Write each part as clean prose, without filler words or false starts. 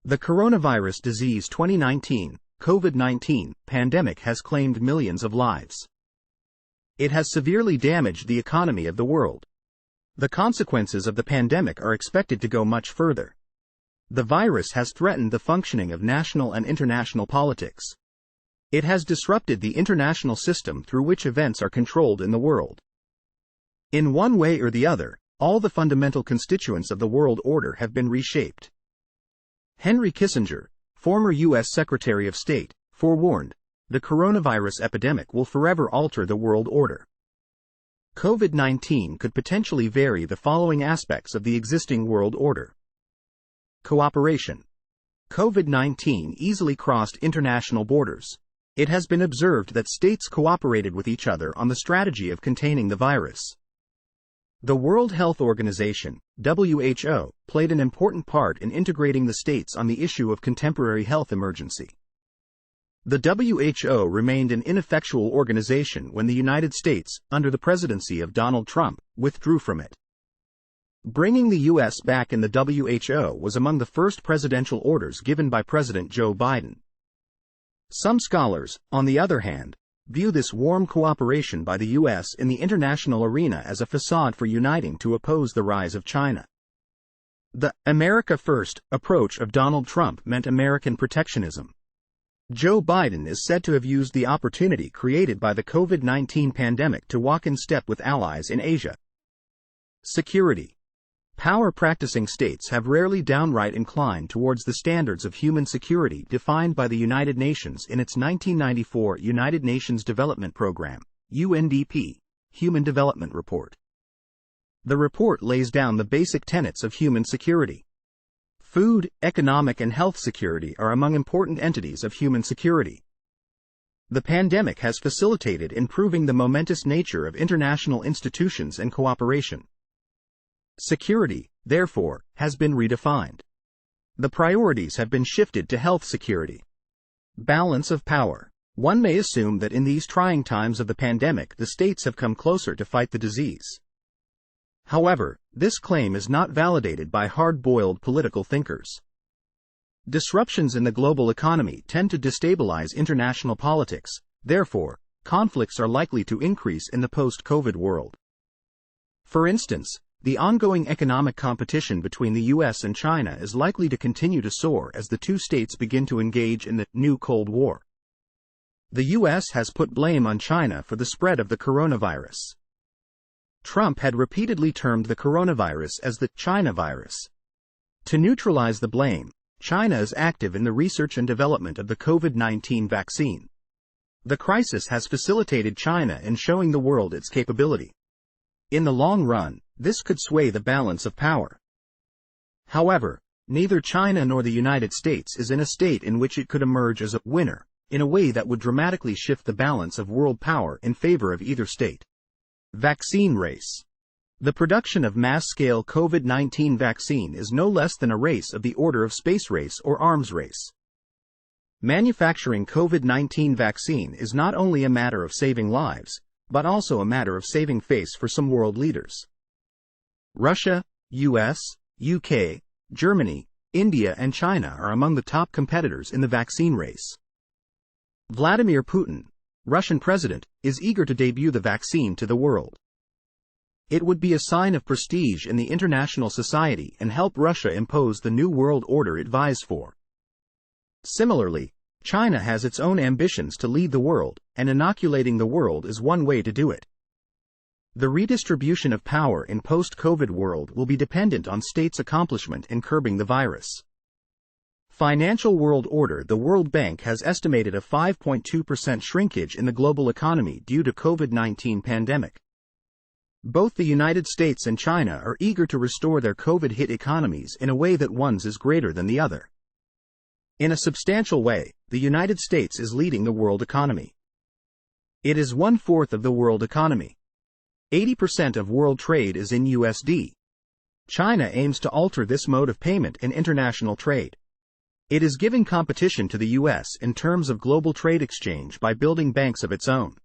The coronavirus disease 2019, COVID-19, pandemic has claimed millions of lives. It has severely damaged the economy of the world. The consequences of the pandemic are expected to go much further. The virus has threatened the functioning of national and international politics. It has disrupted the international system through which events are controlled in the world. In one way or the other, all the fundamental constituents of the world order have been reshaped. Henry Kissinger, former U.S. Secretary of State, forewarned, the coronavirus epidemic will forever alter the world order. COVID-19 could potentially vary the following aspects of the existing world order. Cooperation. COVID-19 easily crossed international borders. It has been observed that states cooperated with each other on the strategy of containing the virus. The World Health Organization, WHO, played an important part in integrating the states on the issue of contemporary health emergency. The WHO remained an ineffectual organization when the United States, under the presidency of Donald Trump, withdrew from it. Bringing the U.S. back in the WHO was among the first presidential orders given by President Joe Biden. Some scholars, on the other hand, view this warm cooperation by the U.S. in the international arena as a facade for uniting to oppose the rise of China. The America First approach of Donald Trump meant American protectionism. Joe Biden is said to have used the opportunity created by the COVID-19 pandemic to walk in step with allies in Asia. Security. Power-practicing states have rarely downright inclined towards the standards of human security defined by the United Nations in its 1994 United Nations Development Program, UNDP, Human Development Report. The report lays down the basic tenets of human security. Food, economic and health security are among important entities of human security. The pandemic has facilitated improving the momentous nature of international institutions and cooperation. Security, therefore, has been redefined. The priorities have been shifted to health security. Balance of power. One may assume that in these trying times of the pandemic the states have come closer to fight the disease. However, this claim is not validated by hard-boiled political thinkers. Disruptions in the global economy tend to destabilize international politics, therefore, conflicts are likely to increase in the post-COVID world. For instance, the ongoing economic competition between the U.S. and China is likely to continue to soar as the two states begin to engage in the new Cold War. The U.S. has put blame on China for the spread of the coronavirus. Trump had repeatedly termed the coronavirus as the China virus. To neutralize the blame, China is active in the research and development of the COVID-19 vaccine. The crisis has facilitated China in showing the world its capability. In the long run, this could sway the balance of power. However, neither China nor the United States is in a state in which it could emerge as a winner, in a way that would dramatically shift the balance of world power in favor of either state. Vaccine race. The production of mass-scale COVID-19 vaccine is no less than a race of the order of space race or arms race. Manufacturing COVID-19 vaccine is not only a matter of saving lives, but also a matter of saving face for some world leaders. Russia, US, UK, Germany, India and China are among the top competitors in the vaccine race. Vladimir Putin, Russian president, is eager to debut the vaccine to the world. It would be a sign of prestige in the international society and help Russia impose the new world order it vies for. Similarly, China has its own ambitions to lead the world, and inoculating the world is one way to do it. The redistribution of power in post-COVID world will be dependent on states' accomplishment in curbing the virus. Financial world order. The World Bank has estimated a 5.2% shrinkage in the global economy due to COVID-19 pandemic. Both the United States and China are eager to restore their COVID-hit economies in a way that one's is greater than the other. In a substantial way, the United States is leading the world economy. It is 1/4 of the world economy. 80% of world trade is in USD. China aims to alter this mode of payment in international trade. It is giving competition to the U.S. in terms of global trade exchange by building banks of its own.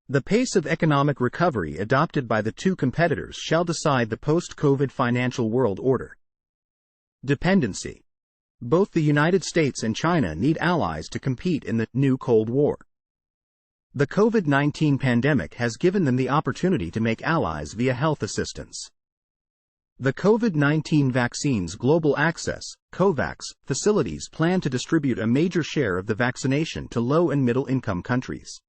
The pace of economic recovery adopted by the two competitors shall decide the post-COVID financial world order. Dependency. Both the United States and China need allies to compete in the new Cold War. The COVID-19 pandemic has given them the opportunity to make allies via health assistance. The COVID-19 vaccines global access, COVAX, facilities plan to distribute a major share of the vaccination to low and middle-income countries.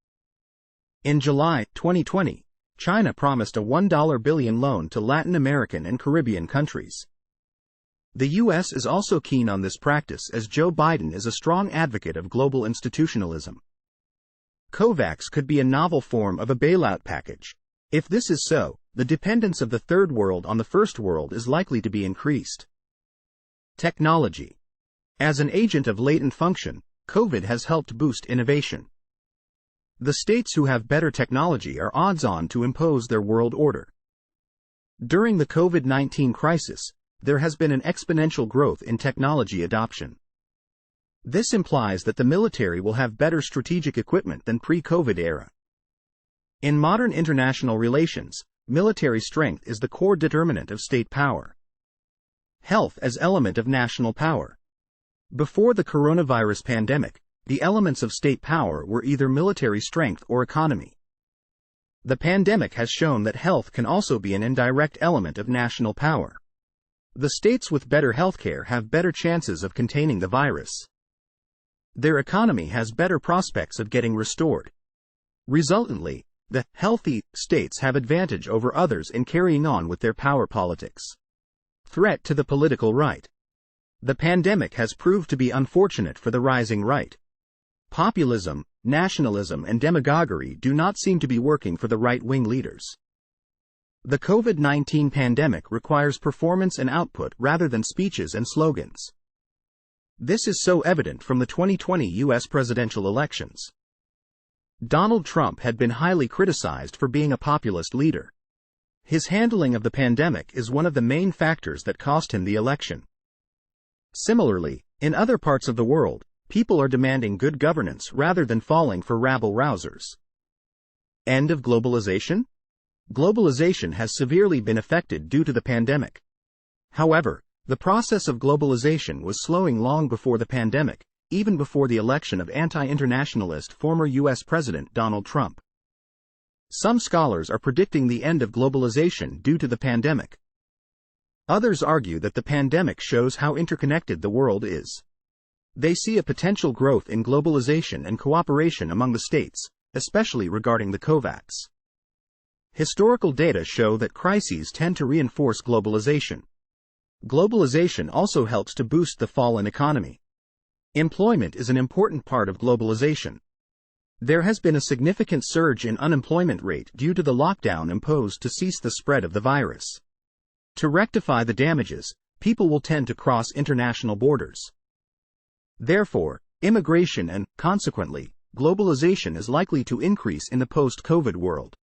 In July 2020, China promised a $1 billion loan to Latin American and Caribbean countries. The U.S. is also keen on this practice as Joe Biden is a strong advocate of global institutionalism. COVAX could be a novel form of a bailout package. If this is so, the dependence of the Third World on the First World is likely to be increased. Technology. As an agent of latent function, COVID has helped boost innovation. The states who have better technology are odds-on to impose their world order. During the COVID-19 crisis, there has been an exponential growth in technology adoption. This implies that the military will have better strategic equipment than pre-COVID era. In modern international relations, military strength is the core determinant of state power. Health as element of national power. Before the coronavirus pandemic, the elements of state power were either military strength or economy. The pandemic has shown that health can also be an indirect element of national power. The states with better healthcare have better chances of containing the virus. Their economy has better prospects of getting restored. Resultantly, the healthy states have advantage over others in carrying on with their power politics. Threat to the political right. The pandemic has proved to be unfortunate for the rising right. Populism, nationalism, and demagoguery do not seem to be working for the right-wing leaders. The COVID-19 pandemic requires performance and output rather than speeches and slogans. This is so evident from the 2020 U.S. presidential elections. Donald Trump had been highly criticized for being a populist leader. His handling of the pandemic is one of the main factors that cost him the election. Similarly, in other parts of the world, people are demanding good governance rather than falling for rabble-rousers. End of globalization? Globalization has severely been affected due to the pandemic. However, the process of globalization was slowing long before the pandemic, even before the election of anti-internationalist former U.S. President Donald Trump. Some scholars are predicting the end of globalization due to the pandemic. Others argue that the pandemic shows how interconnected the world is. They see a potential growth in globalization and cooperation among the states, especially regarding the COVAX. Historical data show that crises tend to reinforce globalization. Globalization also helps to boost the fallen economy. Employment is an important part of globalization. There has been a significant surge in unemployment rate due to the lockdown imposed to cease the spread of the virus. To rectify the damages, people will tend to cross international borders. Therefore, immigration and, consequently, globalization is likely to increase in the post-COVID world.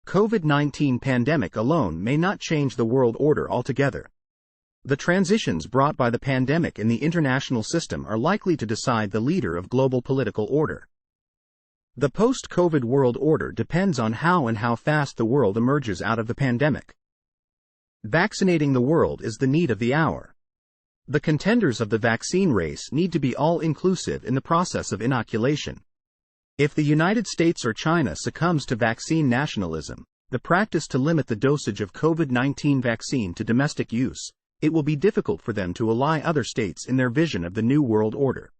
COVID-19 pandemic alone may not change the world order altogether. The transitions brought by the pandemic in the international system are likely to decide the leader of global political order. The post-COVID world order depends on how and how fast the world emerges out of the pandemic. Vaccinating the world is the need of the hour. The contenders of the vaccine race need to be all-inclusive in the process of inoculation. If the United States or China succumbs to vaccine nationalism, the practice to limit the dosage of COVID-19 vaccine to domestic use, it will be difficult for them to ally other states in their vision of the new world order.